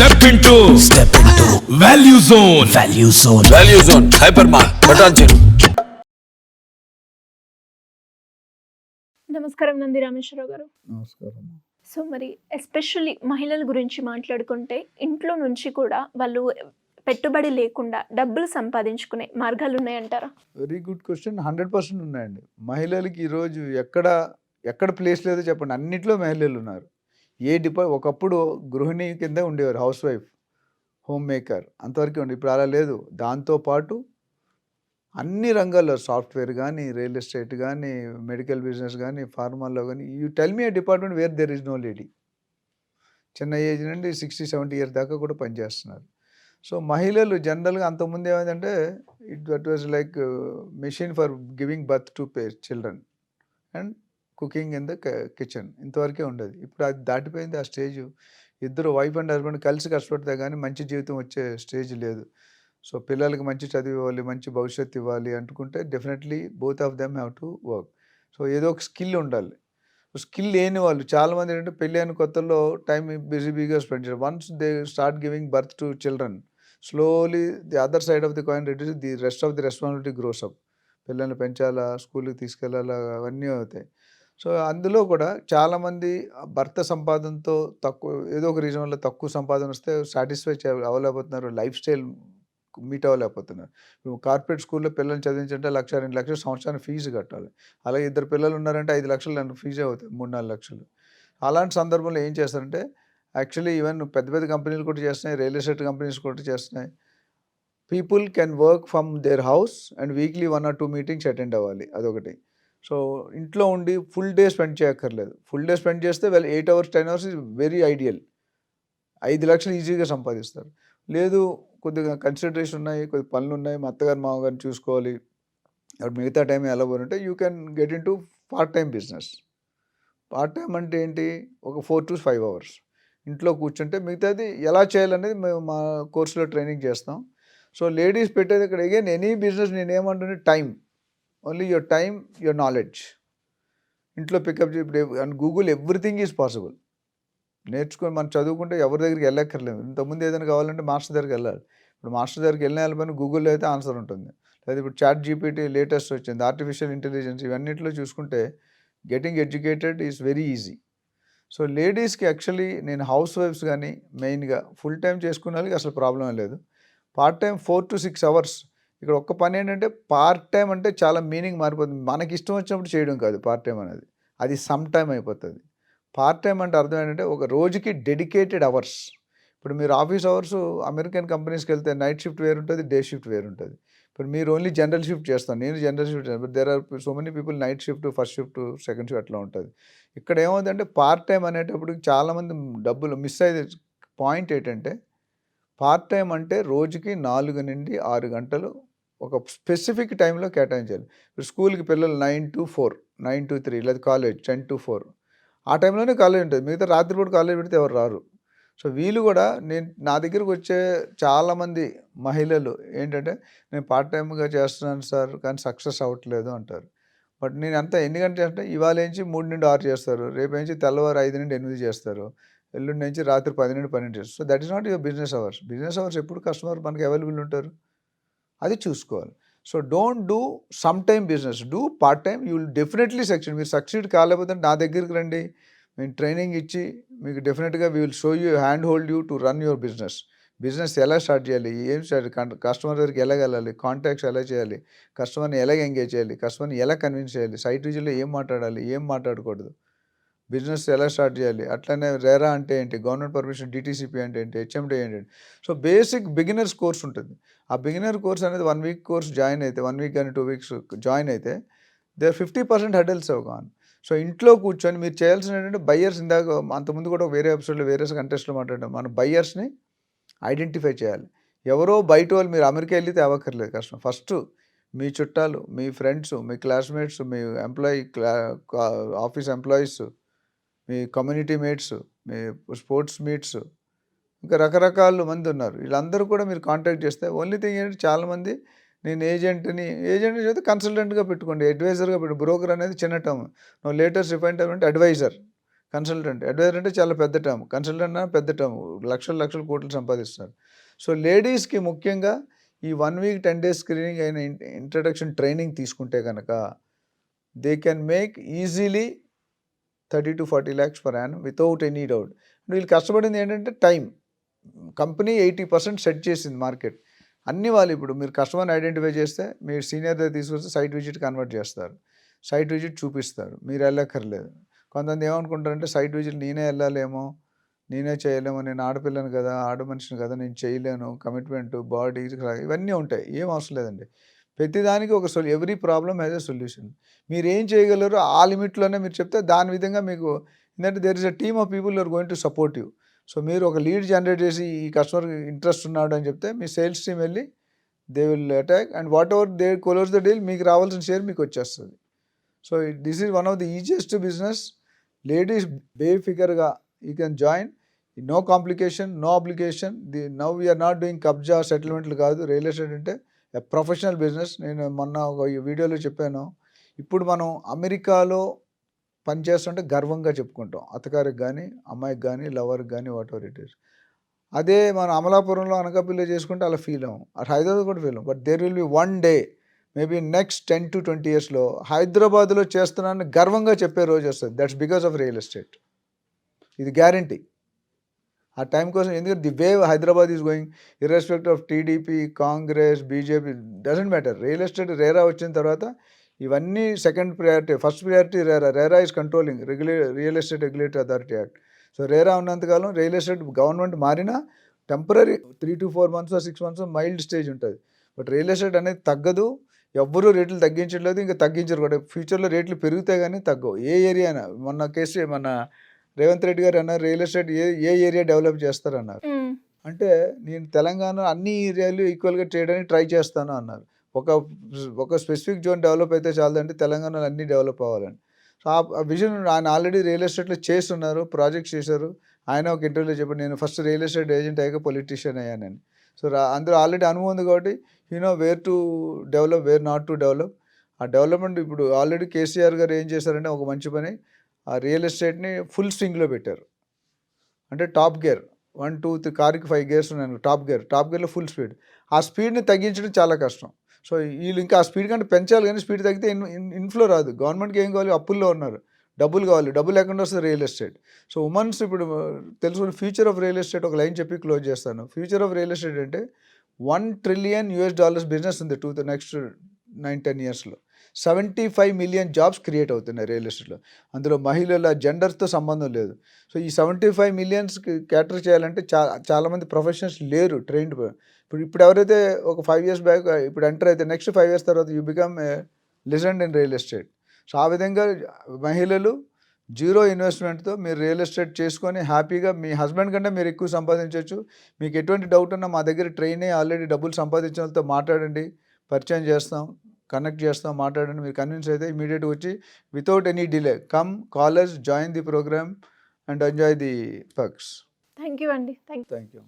Step into Value Zone. Value Zone. Hypermart. Patanjali. నమస్కారం నంది రామేశ్వరరావు గారు. నమస్కారం. సో మరి ఎస్పెషల్లీ మహిళల గురించి మాట్లాడుకుంటే ఇంట్లో నుంచి కూడా వాళ్ళు పెట్టుబడి లేకుండా డబ్బులు సంపాదించుకునే మార్గాలు ఉన్నాయంటారా? Very good question. 100% ఉన్నాయండి. మహిళలకి ఈరోజు ఎక్కడ ప్లేస్ లేదో చెప్పండి, అన్నిట్లో మహిళలు ఉన్నారు. ఒకప్పుడు గృహిణి కింద ఉండేవారు, హౌస్ వైఫ్, హోమ్ మేకర్, అంతవరకు ఉండి. ఇప్పుడు అలా లేదు. దాంతోపాటు అన్ని రంగాల్లో సాఫ్ట్వేర్ కానీ, రియల్ ఎస్టేట్ కానీ, మెడికల్ బిజినెస్ కానీ, ఫార్మాలో కానీ, you tell me a department where there is no lady. చిన్న ఏజ్ నుండి 60-70 ఇయర్స్ దాకా కూడా పనిచేస్తున్నారు. సో మహిళలు జనరల్గా అంతకుముందు ఏమైందంటే that was like machine for giving birth to children and cooking in the kitchen, ఇంతవరకే ఉండేది. ఇప్పుడు అది దాటిపోయింది ఆ స్టేజ్. ఇద్దరు వైఫ్ అండ్ హస్బెండ్ కలిసి కష్టపడితే కానీ మంచి జీవితం వచ్చే స్టేజ్ లేదు. సో పిల్లలకి మంచి చదువు ఇవ్వాలి, మంచి భవిష్యత్తు ఇవ్వాలి అనుకుంటే definitely both of them have to work. So ఏదో ఒక స్కిల్ ఉండాలి. స్కిల్ లేని వాళ్ళు చాలామంది ఏంటంటే పెళ్ళి అయిన కొత్తల్లో టైం బిజీగా స్పెండ్ చేయాలి. Once they start giving birth to children, slowly the other side of the coin reduce, the rest of the responsibility gross up. పిల్లల్ని పెంచాలా, స్కూల్కి తీసుకెళ్ళాలా, అవన్నీ అవుతాయి. సో అందులో కూడా చాలామంది భర్త సంపాదనతో తక్కువ, ఏదో ఒక రీజన్ వల్ల తక్కువ సంపాదన వస్తే సాటిస్ఫై అవ్వలేకపోతున్నారు, లైఫ్ స్టైల్ మీట్ అవ్వలేకపోతున్నారు. ఇప్పుడు కార్పొరేట్ స్కూల్లో పిల్లల్ని చదివించంటే 1,00,000-2 లక్షలు సంవత్సరానికి ఫీజు కట్టాలి. అలాగే ఇద్దరు పిల్లలు ఉన్నారంటే 5 లక్షలు ఫీజే అవుతాయి, 3-4 లక్షలు. అలాంటి సందర్భంలో ఏం చేస్తారంటే యాక్చువల్లీ ఈవెన్ పెద్ద పెద్ద కంపెనీలు కూడా చేస్తున్నాయి, రియల్ ఎస్టేట్ కంపెనీస్ కూడా చేస్తున్నాయి. People can work from their house and weekly 1 or 2 meetings attend అవ్వాలి, అదొకటి. సో ఇంట్లో ఉండి ఫుల్ డే స్పెండ్ చేయక్కర్లేదు. ఫుల్ డే స్పెండ్ చేస్తే వాళ్ళు 8 hours 10 hours is very ideal. 5 లక్షలు ఈజీగా సంపాదిస్తారు. లేదు కొద్దిగా కన్సిడరేషన్ ఉన్నాయి, కొద్ది పనులు ఉన్నాయి, మా అత్తగారు మామగారిని చూసుకోవాలి, అప్పుడు మిగతా టైం ఎలా పోనంటే you can get into part time business. Part time అంటే ఏంటి, ఒక 4 to 5 hours ఇంట్లో కూర్చుంటే మిగతాది ఎలా చేయాలనేది మేము మా కోర్సులో ట్రైనింగ్ చేస్తాం. సో లేడీస్ పెట్టేది ఇక్కడ అగైన్ ఎనీ బిజినెస్ నేను ఏమంటుంటే time, only your time, your knowledge. ఇంట్లో pick up and Google everything is possible. నేర్చుకొని మనం చదువుకుంటే ఎవరి దగ్గరికి వెళ్ళక్కర్లేదు. ఇంతకుముందు ఏదైనా కావాలంటే మాస్టర్ దగ్గరికి వెళ్ళాలి. ఇప్పుడు మాస్టర్ దగ్గరికి వెళ్ళిన గూగుల్లో అయితే ఆన్సర్ ఉంటుంది. లేదా ఇప్పుడు చాట్ జీపీటీ లేటెస్ట్ వచ్చింది, ఆర్టిఫిషియల్ ఇంటెలిజెన్స్, ఇవన్నిట్లో చూసుకుంటే getting educated is very easy. So లేడీస్కి యాక్చువల్లీ నేను హౌస్ వైఫ్స్ కానీ మెయిన్గా ఫుల్ టైం చేసుకునే వాళ్ళకి అసలు ప్రాబ్లం లేదు. Part time 4 to 6 hours. ఇక్కడ ఒక్క పని ఏంటంటే పార్ట్ టైం అంటే చాలా మీనింగ్ మారిపోతుంది. మనకి ఇష్టం వచ్చినప్పుడు చేయడం కాదు పార్ట్ టైం అనేది, అది సమ్ టైం అయిపోతుంది. పార్ట్ టైం అంటే అర్థం ఏంటంటే ఒక రోజుకి డెడికేటెడ్ అవర్స్. ఇప్పుడు మీరు ఆఫీస్ అవర్స్ అమెరికన్ కంపెనీస్కి వెళ్తే నైట్ షిఫ్ట్ వేరు ఉంటుంది, డే షిఫ్ట్ వేరు ఉంటుంది. ఇప్పుడు మీరు ఓన్లీ జనరల్ షిఫ్ట్ చేస్తాను, నేను జనరల్ షిఫ్ట్ చేస్తాను. But there are so many people night shift, first shift, second shift అట్లా ఉంటుంది. ఇక్కడ ఏమవుతుందంటే పార్ట్ టైం అనేటప్పుడు చాలామంది డబ్బులు మిస్ అయ్యే పాయింట్ ఏంటంటే పార్ట్ టైం అంటే రోజుకి 4 నుండి 6 గంటలు ఒక స్పెసిఫిక్ టైంలో కేటాయించాలి. ఇప్పుడు స్కూల్కి పిల్లలు 9 to 4, 9 to 3, లేదా కాలేజ్ 10 to 4, ఆ టైంలోనే కాలేజ్ ఉంటుంది. మిగతా రాత్రిపూట కాలేజ్ పెడితే ఎవరు రారు. సో వీళ్ళు కూడా నా దగ్గరకు వచ్చే చాలామంది మహిళలు ఏంటంటే నేను పార్ట్ టైమ్గా చేస్తున్నాను సార్ కానీ సక్సెస్ అవ్వట్లేదు అంటారు. బట్ నేను అంతా ఎన్ని గంటలు అంటే ఇవాళ నుంచి 3 నుండి 6 చేస్తారు, రేపు నుంచి తెల్లవారు 5 నుండి 8 చేస్తారు, ఎల్లుండి నుంచి రాత్రి 10 నుండి 12 చేస్తారు. So that is not your business hours. Business hours ఎప్పుడు కస్టమర్ మనకి అవైలబుల్ ఉంటారు, అది చూసుకోవాలి. So don't do some time business, do part time. You will definitely succeed. మీరు సక్సీడ్ కాలేకపోతే నా దగ్గరికి రండి, మేము ట్రైనింగ్ ఇచ్చి మీకు డెఫినెట్గా we will show you, hand hold you to run your business. Business ఎలా స్టార్ట్ చేయాలి, ఏం స్టార్ట్, కస్టమర్ దగ్గరికి ఎలా వెళ్ళాలి, కాంటాక్ట్స్ ఎలా చేయాలి, కస్టమర్ని ఎలా ఎంగేజ్ చేయాలి, కస్టమర్ని ఎలా కన్విన్స్ చేయాలి, సైట్ విజిట్లో ఏం మాట్లాడాలి, ఏం మాట్లాడకూడదు, బిజినెస్ ఎలా స్టార్ట్ చేయాలి, అట్లనే రెరా అంటే ఏంటి, గవర్నమెంట్ పర్మిషన్, డిటీసీపీ అంటే ఏంటి, హెచ్ఎండి ఏంటి. సో బేసిక్ బిగినర్స్ కోర్స్ ఉంటుంది. ఆ బిగినర్ కోర్స్ అనేది 1 week కోర్స్ జాయిన్ అయితే, 1 week కానీ 2 weeks జాయిన్ అయితే దేర్ 50% హెడల్స్ అవగాను. సో ఇంట్లో కూర్చొని మీరు చేయాల్సిన ఏంటంటే బయ్యర్స్, ఇందాక అంతకుముందు కూడా వేరే ఎపిసోడ్లో వేరే కంటెస్ట్లో మాట్లాడడం, మన బయ్యర్స్ని ఐడెంటిఫై చేయాలి. ఎవరో బయట వాళ్ళు, మీరు అమెరికా వెళ్తే అవ్వక్కర్లేదు కష్టం. ఫస్ట్ మీ చుట్టాలు, మీ ఫ్రెండ్స్, మీ క్లాస్మేట్స్, మీ ఆఫీస్ ఎంప్లాయీస్, మీ కమ్యూనిటీ మేట్స్, మీ స్పోర్ట్స్ మీట్స్, ఇంకా రకరకాల మంది ఉన్నారు. వీళ్ళందరూ కూడా మీరు కాంటాక్ట్ చేస్తే ఓన్లీ థింగ్ ఏంటంటే చాలామంది నేను ఏజెంట్ని చేస్తే కన్సల్టెంట్గా పెట్టుకోండి, అడ్వైజర్గా పెట్టు. బ్రోకర్ అనేది చిన్న టర్మ్. లేటెస్ట్ రిఫైన్ టర్మ్ అంటే అడ్వైజర్. కన్సల్టెంట్. అడ్వైజర్ అంటే చాలా పెద్ద టర్మ్. కన్సల్టెంట్ అన్న పెద్ద టర్మ్. లక్షలు కోట్లు సంపాదిస్తారు. సో లేడీస్‌కి ముఖ్యంగా ఈ 1 వీక్ 10 డేస్ స్క్రీనింగ్ అయిన ఇంట్రడక్షన్ ట్రైనింగ్ తీసుకుంటే గనక they can make easily 30-40 lakhs per annum without any doubt. వీళ్ళు కష్టపడింది ఏంటంటే టైం. కంపెనీ 80% సెట్ చేసింది మార్కెట్. అన్ని వాళ్ళు ఇప్పుడు మీరు కస్టమర్ని ఐడెంటిఫై చేస్తే మీరు సీనియర్ దగ్గర తీసుకొస్తే సైట్ విజిట్ కన్వర్ట్ చేస్తారు. సైట్ విజిట్ చూపిస్తారు. మీరు వెళ్ళక్కర్లేదు. కొంతమంది ఏమనుకుంటారంటే సైట్ విజిట్ నేనే వెళ్ళాలేమో, నేనే చేయలేమో, నేను ఆడపిల్లను కదా, ఆడ మనిషిని కదా, నేను చేయలేను, కమిట్మెంట్, బాడీ ఇవన్నీ ఉంటాయి. ఏం అవసరం లేదండి. ప్రతిదానికి ఒక every problem has a solution. మీరు ఏం చేయగలరో ఆ లిమిట్లోనే మీరు చెప్తే దాని విధంగా మీకు ఏంటంటే there is a team of people are going to support you. So మీరు ఒక లీడ్ జనరేట్ చేసి ఈ కస్టమర్ ఇంట్రెస్ట్ ఉన్నాడు అని చెప్తే మీ సేల్స్ టీమ్ వెళ్ళి they will attack and whatever they close the deal, మీకు రావాల్సిన షేర్ మీకు వచ్చేస్తుంది. So this is one of the easiest business. Ladies బేఫికర్గా you can join. No complication, no application. Now we're not doing కబ్జా సెటిల్మెంట్లు కాదు. Real estate అంటే professional business. నేను మొన్న ఒక వీడియోలో చెప్పాను. ఇప్పుడు మనం అమెరికాలో పనిచేస్తుంటే గర్వంగా చెప్పుకుంటాం. అత్తగారికి కానీ, అమ్మాయికి కానీ, లవర్కి కానీ, వాట్ ఎవర్ ఇట్ ఈస్. అదే మనం అమలాపురంలో అనకాపల్లిలో చేసుకుంటే అలా ఫీల్ అవ్వం. అటు హైదరాబాద్ కూడా ఫీల్ అవ్వం. But there will be one day maybe next 10 to 20 yearsలో హైదరాబాద్లో చేస్తున్నానని గర్వంగా చెప్పే రోజు వస్తుంది. That's because of real estate. ఇది గ్యారంటీ. ఆ టైం కోసం, ఎందుకంటే the way Hyderabad is going irrespective of TDP, Congress, BJP, doesn't matter. Real estate RERA వచ్చిన తర్వాత ఇవన్నీ second priority. First priority RERA. RERA is controlling real estate regulatory authority act. So RERA ఉన్నంతకాలం రియల్ ఎస్టేట్ గవర్నమెంట్ మారినా temporary 3 to 4 months 6 months mild stage ఉంటుంది. But real estate అనేది తగ్గదు. ఎవ్వరూ రేట్లు తగ్గించట్లేదు, ఇంకా తగ్గించరు కూడా. ఫ్యూచర్లో రేట్లు పెరుగుతాయి కానీ తగ్గవు. ఏ ఏరియా అయినా. మన రేవంత్ రెడ్డి గారు అన్నారు రియల్ ఎస్టేట్ ఏ ఏరియా డెవలప్ చేస్తారన్నారు. అంటే నేను తెలంగాణ అన్ని ఏరియాలు ఈక్వల్గా చేయడానికి ట్రై చేస్తాను అన్నారు. ఒక స్పెసిఫిక్ జోన్ డెవలప్ అయితే చాలదంటే తెలంగాణలో అన్నీ డెవలప్ అవ్వాలని. సో ఆ విజన్ ఆయన ఆల్రెడీ రియల్ ఎస్టేట్లో చేస్తున్నారు, ప్రాజెక్ట్స్ చేశారు. ఆయన ఒక ఇంటర్వ్యూలో చెప్పారు, నేను ఫస్ట్ రియల్ ఎస్టేట్ ఏజెంట్ అయ్యాక పొలిటీషియన్ అయ్యానని. సో అందులో ఆల్రెడీ అనుభవం ఉంది కాబట్టి where to develop, where not to develop. ఆ డెవలప్మెంట్ ఇప్పుడు ఆల్రెడీ కేసీఆర్ గారు ఏం చేశారంటే ఒక మంచి పని, ఆ రియల్ ఎస్టేట్ని ఫుల్ స్వింగ్లో పెట్టారు. అంటే టాప్ గేర్ 1, 2, 3 కార్కి 5 గేర్స్ ఉన్నాయి. టాప్ గేర్లో ఫుల్ స్పీడ్. ఆ స్పీడ్ని తగ్గించడం చాలా కష్టం. సో వీళ్ళు ఇంకా ఆ స్పీడ్ కంటే పెంచాలి, కానీ స్పీడ్ తగ్గితే ఇన్ఫ్లో రాదు. గవర్నమెంట్కి ఏం కావాలి, అప్పుల్లో ఉన్నారు, డబ్బులు కావాలి. డబ్బులు లేకుండా వస్తుంది రియల్ ఎస్టేట్. సో ఉమెన్స్ ఇప్పుడు తెలుసుకుని ఫ్యూచర్ ఆఫ్ రియల్ ఎస్టేట్ ఒక లైన్ చెప్పి క్లోజ్ చేస్తాను. ఫ్యూచర్ ఆఫ్ రియల్ ఎస్టేట్ అంటే $1 trillion బిజినెస్ ఉంది నెక్స్ట్ 9-10 yearsలో. 75 million జాబ్స్ క్రియేట్ అవుతున్నాయి రియల్ ఎస్టేట్లో. అందులో మహిళల జెండర్తో సంబంధం లేదు. సో ఈ 75 millionsకి క్యాటర్ చేయాలంటే చాలామంది ప్రొఫెషనల్స్ లేరు ట్రైన్డ్. ఇప్పుడు ఎవరైతే ఒక 5 years బ్యాక్ ఇప్పుడు ఎంటర్ అయితే నెక్స్ట్ 5 years తర్వాత you become a legend in real estate. So ఆ విధంగా మహిళలు జీరో ఇన్వెస్ట్మెంట్తో మీరు రియల్ ఎస్టేట్ చేసుకొని హ్యాపీగా మీ హస్బెండ్ కంటే మీరు ఎక్కువ సంపాదించవచ్చు. మీకు ఎటువంటి డౌట్ ఉన్నా మా దగ్గర ట్రైన్ అయ్యి ఆల్రెడీ డబ్బులు సంపాదించిన వాళ్ళతో మాట్లాడండి, పరిచయం చేస్తాం, కనెక్ట్ చేస్తాం, మాట్లాడండి. మీరు కన్విన్స్ అయితే ఇమీడియట్గా వచ్చి without any delay come callers join the programme and enjoy the perks. Thank you అండి. Thank you.